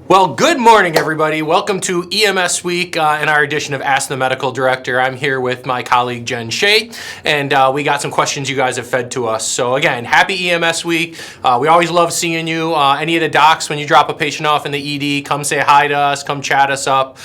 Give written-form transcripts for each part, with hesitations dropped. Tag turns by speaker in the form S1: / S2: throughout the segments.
S1: Well, good morning, everybody. Welcome to EMS Week in our edition of Ask the Medical Director. I'm here with my colleague, Jen Shea, and we got some questions you guys have fed to us. So again, happy EMS Week. We always love seeing you. Any of the docs, when you drop a patient off in the ED, come say hi to us, come chat us up.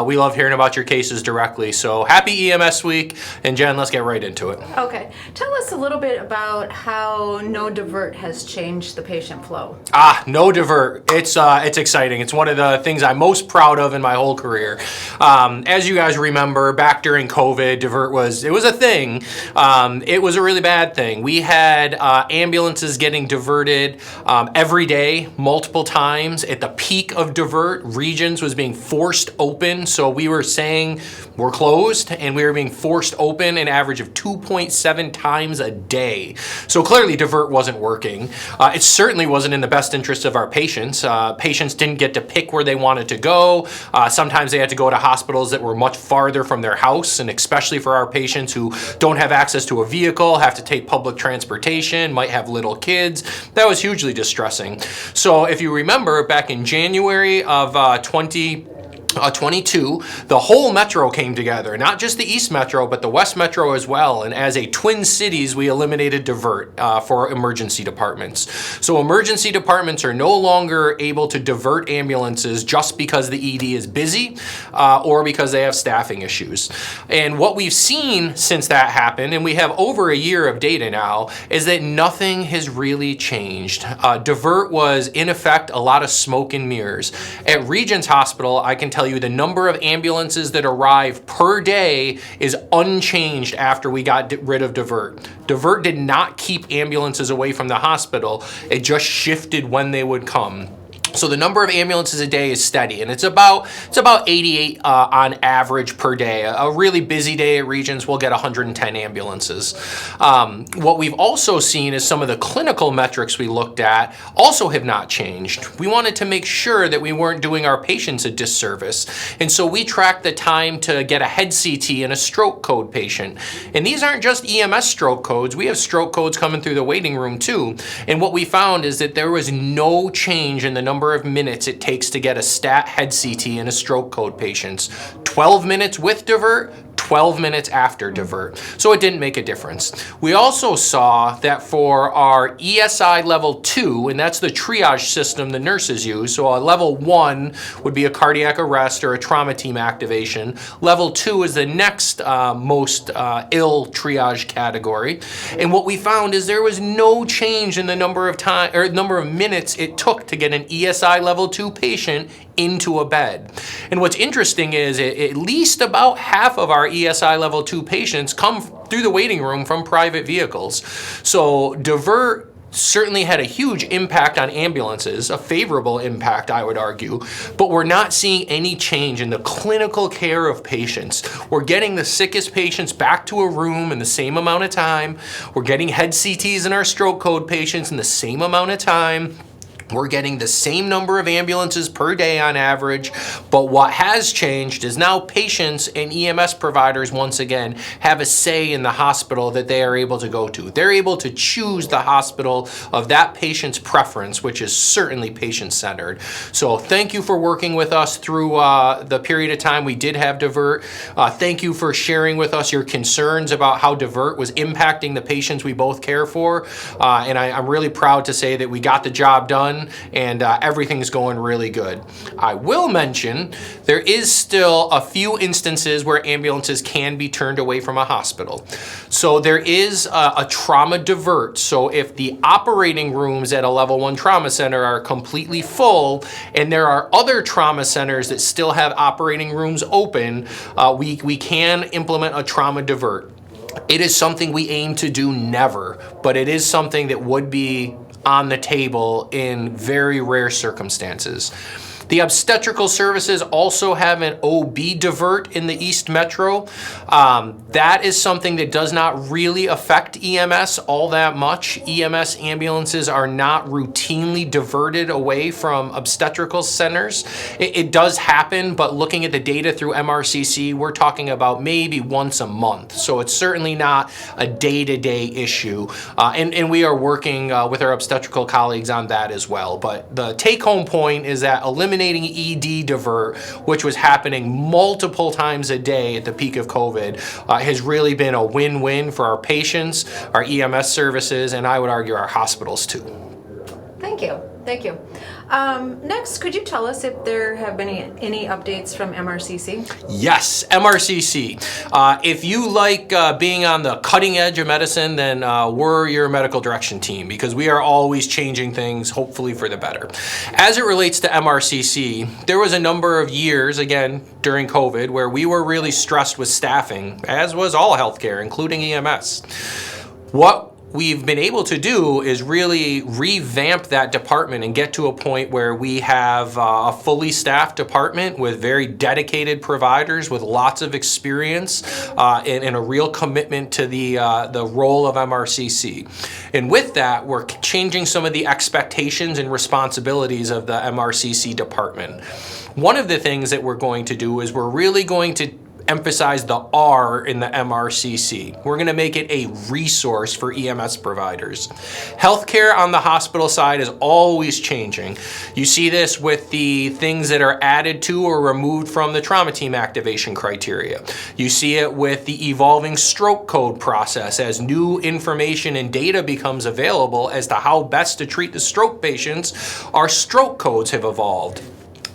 S1: We love hearing about your cases directly. So happy EMS Week. And Jen, let's get right into it.
S2: Okay. Tell us a little bit about how No Divert has changed the patient flow.
S1: No Divert. It's exciting. It's one of the things I'm most proud of in my whole career. As you guys remember, back during COVID, Divert was a thing. It was a really bad thing. We had ambulances getting diverted every day, multiple times. At the peak of Divert, Regions was being forced open. So we were saying we're closed, and we were being forced open an average of 2.7 times a day. So clearly Divert wasn't working. It certainly wasn't in the best interest of our patients. Patients didn't get to pick where they wanted to go. Sometimes they had to go to hospitals that were much farther from their house, and especially for our patients who don't have access to a vehicle, have to take public transportation, might have little kids. That was hugely distressing. So if you remember, back in January of 2022, the whole metro came together, not just the East Metro, but the West Metro as well. And as a Twin Cities, we eliminated Divert for emergency departments. So emergency departments are no longer able to divert ambulances just because the ED is busy or because they have staffing issues. And what we've seen since that happened, and we have over a year of data now, is that nothing has really changed. Divert was, in effect, a lot of smoke and mirrors. At Regions Hospital, I can tell you the number of ambulances that arrive per day is unchanged after we got rid of Divert. Divert did not keep ambulances away from the hospital. It just shifted when they would come. So the number of ambulances a day is steady, and it's about 88 on average per day. A really busy day at Regions, we'll get 110 ambulances. What we've also seen is some of the clinical metrics we looked at also have not changed. We wanted to make sure that we weren't doing our patients a disservice, and so we tracked the time to get a head CT in a stroke code patient. And these aren't just EMS stroke codes. We have stroke codes coming through the waiting room too. And what we found is that there was no change in the number of minutes it takes to get a stat head CT in a stroke code patients. 12 minutes with Divert, 12 minutes after Divert. So it didn't make a difference. We also saw that for our ESI level 2, and that's the triage system the nurses use, so a level 1 would be a cardiac arrest or a trauma team activation. Level 2 is the next most ill triage category. And what we found is there was no change in the number of minutes it took to get an ESI level 2 patient into a bed. And what's interesting is at least about half of our ESI level 2 patients come through the waiting room from private vehicles. So Divert certainly had a huge impact on ambulances, a favorable impact, I would argue, but we're not seeing any change in the clinical care of patients. We're getting the sickest patients back to a room in the same amount of time. We're getting head CTs in our stroke code patients in the same amount of time. We're getting the same number of ambulances per day on average, but what has changed is now patients and EMS providers once again have a say in the hospital that they are able to go to. They're able to choose the hospital of that patient's preference, which is certainly patient-centered. So thank you for working with us through the period of time we did have Divert. Thank you for sharing with us your concerns about how Divert was impacting the patients we both care for. And I'm really proud to say that we got the job done, and everything's going really good. I will mention there is still a few instances where ambulances can be turned away from a hospital. So there is a trauma divert. So if the operating rooms at a level 1 trauma center are completely full and there are other trauma centers that still have operating rooms open, we can implement a trauma divert. It is something we aim to do never, but it is something that would be on the table in very rare circumstances. The obstetrical services also have an OB divert in the East Metro. That is something that does not really affect EMS all that much. EMS ambulances are not routinely diverted away from obstetrical centers. It does happen, but looking at the data through MRCC, we're talking about maybe once a month. So it's certainly not a day-to-day issue. And we are working with our obstetrical colleagues on that as well. But the take-home point is that eliminating eliminating ED divert, which was happening multiple times a day at the peak of COVID, has really been a win-win for our patients, our EMS services, and I would argue our hospitals too.
S2: Thank you. Thank you. Next, could you tell us if there have been any updates from MRCC?
S1: Yes, MRCC. If you like being on the cutting edge of medicine, then we're your medical direction team, because we are always changing things, hopefully for the better. As it relates to MRCC, there was a number of years, again, during COVID, where we were really stressed with staffing, as was all healthcare, including EMS. What we've been able to do is really revamp that department and get to a point where we have a fully staffed department with very dedicated providers with lots of experience and a real commitment to the role of MRCC. And with that, we're changing some of the expectations and responsibilities of the MRCC department. One of the things that we're going to do is we're really going to emphasize the R in the MRCC. We're going to make it a resource for EMS providers. Healthcare on the hospital side is always changing. You see this with the things that are added to or removed from the trauma team activation criteria. You see it with the evolving stroke code process as new information and data becomes available as to how best to treat the stroke patients. Our stroke codes have evolved.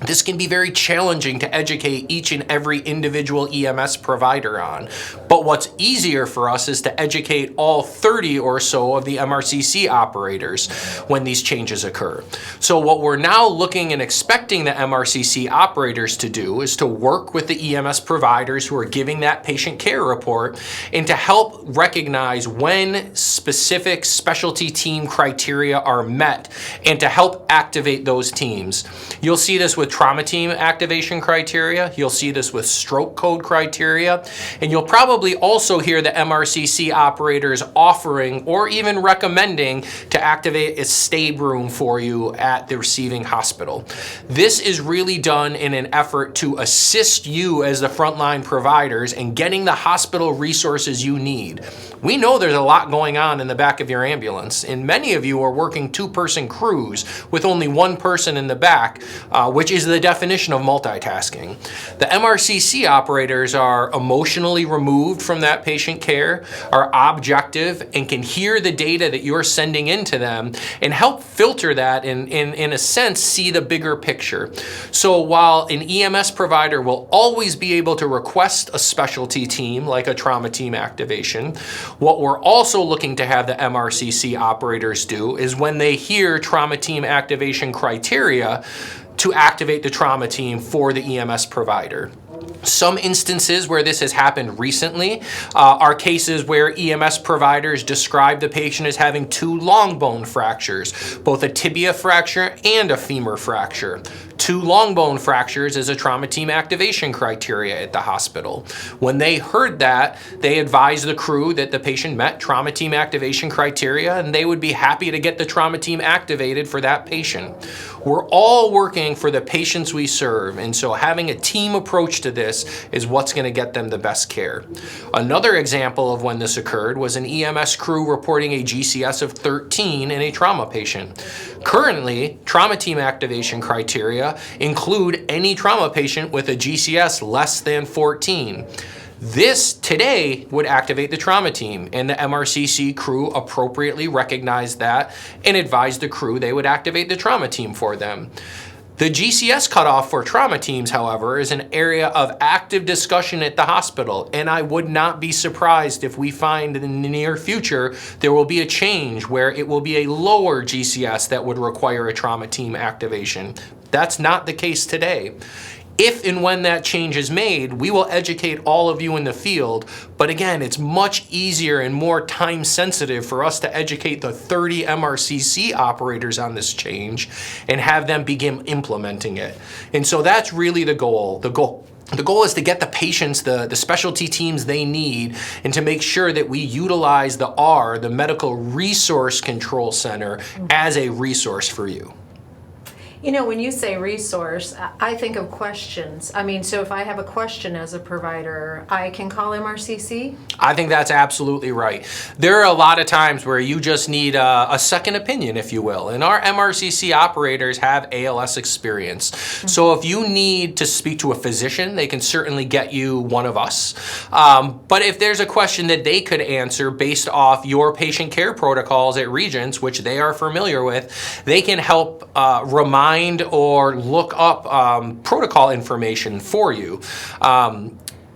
S1: This can be very challenging to educate each and every individual EMS provider on. But what's easier for us is to educate all 30 or so of the MRCC operators when these changes occur. So what we're now looking and expecting the MRCC operators to do is to work with the EMS providers who are giving that patient care report and to help recognize when specific specialty team criteria are met and to help activate those teams. You'll see this with trauma team activation criteria, you'll see this with stroke code criteria, and you'll probably also hear the MRCC operators offering or even recommending to activate a stay room for you at the receiving hospital. This is really done in an effort to assist you as the frontline providers in getting the hospital resources you need. We know there's a lot going on in the back of your ambulance, and many of you are working two-person crews with only one person in the back, which is the definition of multitasking. The MRCC operators are emotionally removed from that patient care, are objective, and can hear the data that you're sending into them and help filter that and, in a sense, see the bigger picture. So while an EMS provider will always be able to request a specialty team like a trauma team activation, what we're also looking to have the MRCC operators do is when they hear trauma team activation criteria, to activate the trauma team for the EMS provider. Some instances where this has happened recently are cases where EMS providers describe the patient as having 2 long bone fractures, both a tibia fracture and a femur fracture. 2 long bone fractures is a trauma team activation criteria at the hospital. When they heard that, they advised the crew that the patient met trauma team activation criteria and they would be happy to get the trauma team activated for that patient. We're all working for the patients we serve, and so having a team approach to this is what's going to get them the best care. Another example of when this occurred was an EMS crew reporting a GCS of 13 in a trauma patient. Currently, trauma team activation criteria include any trauma patient with a GCS less than 14. This today would activate the trauma team, and the MRCC crew appropriately recognized that and advised the crew they would activate the trauma team for them. The GCS cutoff for trauma teams, however, is an area of active discussion at the hospital, and I would not be surprised if we find in the near future there will be a change where it will be a lower GCS that would require a trauma team activation. That's not the case today. If and when that change is made, we will educate all of you in the field. But again, it's much easier and more time sensitive for us to educate the 30 MRCC operators on this change and have them begin implementing it. And so that's really the goal. The goal is to get the patients the specialty teams they need and to make sure that we utilize the R, the Medical Resource Control Center, as a resource for you.
S2: You know, when you say resource, I think of questions. I mean, so if I have a question as a provider, I can call MRCC?
S1: I think that's absolutely right. There are a lot of times where you just need a second opinion, if you will, and our MRCC operators have ALS experience. So if you need to speak to a physician, they can certainly get you one of us. But if there's a question that they could answer based off your patient care protocols at Regence, which they are familiar with, they can help remind or look up protocol information for you.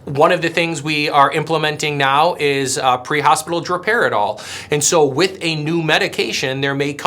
S1: One of the things we are implementing now is pre-hospital droperidol. And so with a new medication, there may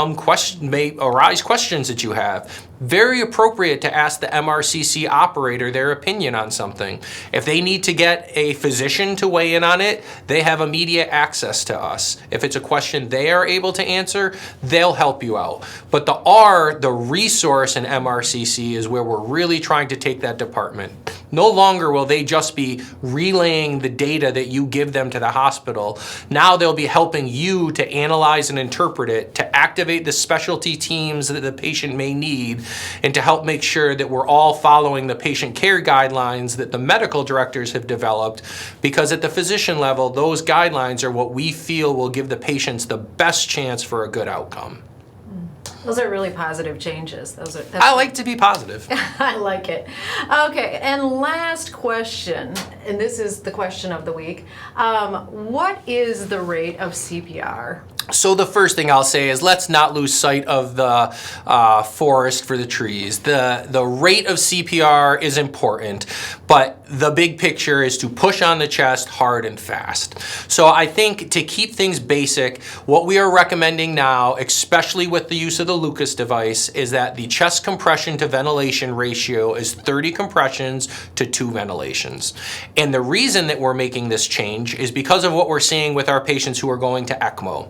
S1: arise questions that you have. Very appropriate to ask the MRCC operator their opinion on something. If they need to get a physician to weigh in on it, they have immediate access to us. If it's a question they are able to answer, they'll help you out. But the resource in MRCC is where we're really trying to take that department. No longer will they just be relaying the data that you give them to the hospital. Now they'll be helping you to analyze and interpret it, to activate the specialty teams that the patient may need, and to help make sure that we're all following the patient care guidelines that the medical directors have developed, because at the physician level, those guidelines are what we feel will give the patients the best chance for a good outcome.
S2: Those are really positive changes.
S1: I like to be positive.
S2: I like it. Okay, and last question, and this is the question of the week. What is the rate of CPR?
S1: So the first thing I'll say is let's not lose sight of the forest for the trees. The rate of CPR is important, but the big picture is to push on the chest hard and fast. So I think to keep things basic, what we are recommending now, especially with the use of the Lucas device, is that the chest compression to ventilation ratio is 30 compressions to 2 ventilations. And the reason that we're making this change is because of what we're seeing with our patients who are going to ECMO.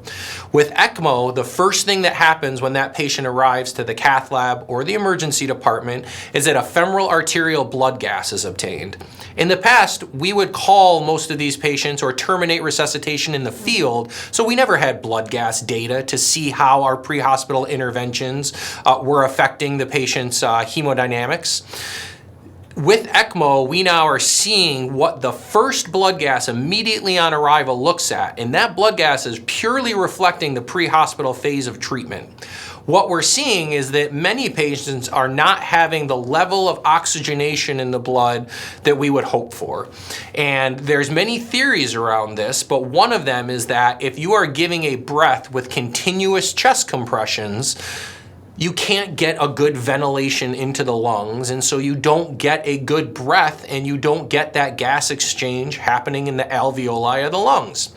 S1: With ECMO, the first thing that happens when that patient arrives to the cath lab or the emergency department is that a femoral arterial blood gas is obtained. In the past, we would call most of these patients or terminate resuscitation in the field, so we never had blood gas data to see how our pre-hospital interventions were affecting the patient's hemodynamics. With ECMO, we now are seeing what the first blood gas immediately on arrival looks at, and that blood gas is purely reflecting the pre-hospital phase of treatment. What we're seeing is that many patients are not having the level of oxygenation in the blood that we would hope for. And there's many theories around this, but one of them is that if you are giving a breath with continuous chest compressions, you can't get a good ventilation into the lungs, and so you don't get a good breath and you don't get that gas exchange happening in the alveoli of the lungs.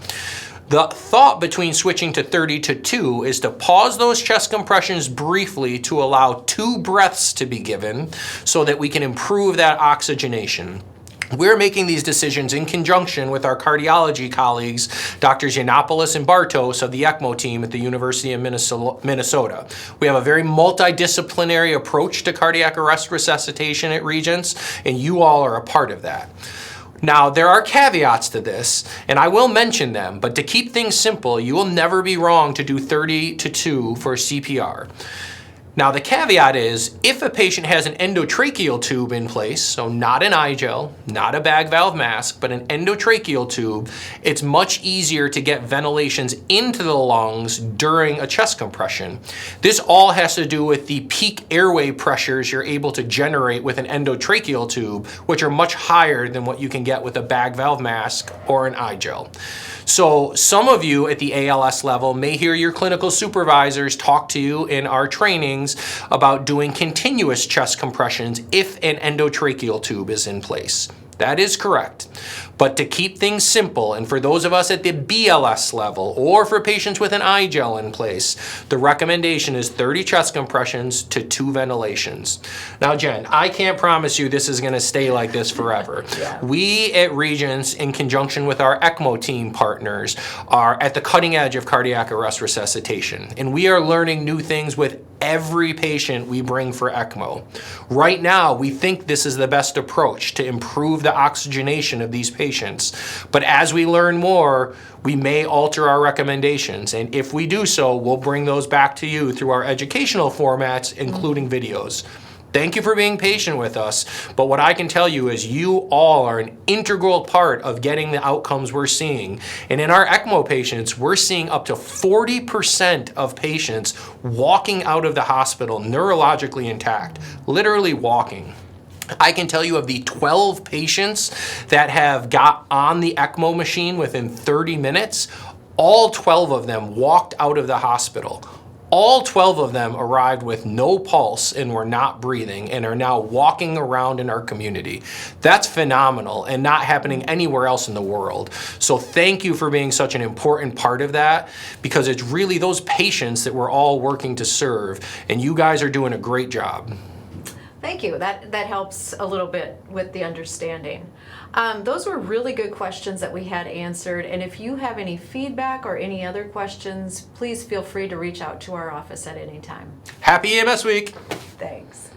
S1: The thought between switching to 30 to 2 is to pause those chest compressions briefly to allow 2 breaths to be given so that we can improve that oxygenation. We're making these decisions in conjunction with our cardiology colleagues, Drs. Yiannopoulos and Bartos of the ECMO team at the University of Minnesota. We have a very multidisciplinary approach to cardiac arrest resuscitation at Regence, and you all are a part of that. Now, there are caveats to this, and I will mention them, but to keep things simple, you will never be wrong to do 30 to 2 for CPR. Now, the caveat is if a patient has an endotracheal tube in place, so not an i-gel, not a bag valve mask, but an endotracheal tube, it's much easier to get ventilations into the lungs during a chest compression. This all has to do with the peak airway pressures you're able to generate with an endotracheal tube, which are much higher than what you can get with a bag valve mask or an i-gel. So some of you at the ALS level may hear your clinical supervisors talk to you in our trainings about doing continuous chest compressions if an endotracheal tube is in place. That is correct. But to keep things simple, and for those of us at the BLS level, or for patients with an i-gel in place, the recommendation is 30 chest compressions to 2 ventilations. Now, Jen, I can't promise you this is gonna stay like this forever. Yeah. We at Regence, in conjunction with our ECMO team partners, are at the cutting edge of cardiac arrest resuscitation. And we are learning new things with every patient we bring for ECMO. Right now, we think this is the best approach to improve the oxygenation of these patients. patients. But as we learn more, we may alter our recommendations. And if we do so, we'll bring those back to you through our educational formats, including videos. Thank you for being patient with us, but what I can tell you is you all are an integral part of getting the outcomes we're seeing. And in our ECMO patients, we're seeing up to 40% of patients walking out of the hospital neurologically intact, literally walking. I can tell you of the 12 patients that have got on the ECMO machine within 30 minutes, all 12 of them walked out of the hospital. All 12 of them arrived with no pulse and were not breathing and are now walking around in our community. That's phenomenal and not happening anywhere else in the world. So thank you for being such an important part of that, because it's really those patients that we're all working to serve, and you guys are doing a great job.
S2: Thank you. That helps a little bit with the understanding. Those were really good questions that we had answered. And if you have any feedback or any other questions, please feel free to reach out to our office at any time.
S1: Happy EMS Week!
S2: Thanks.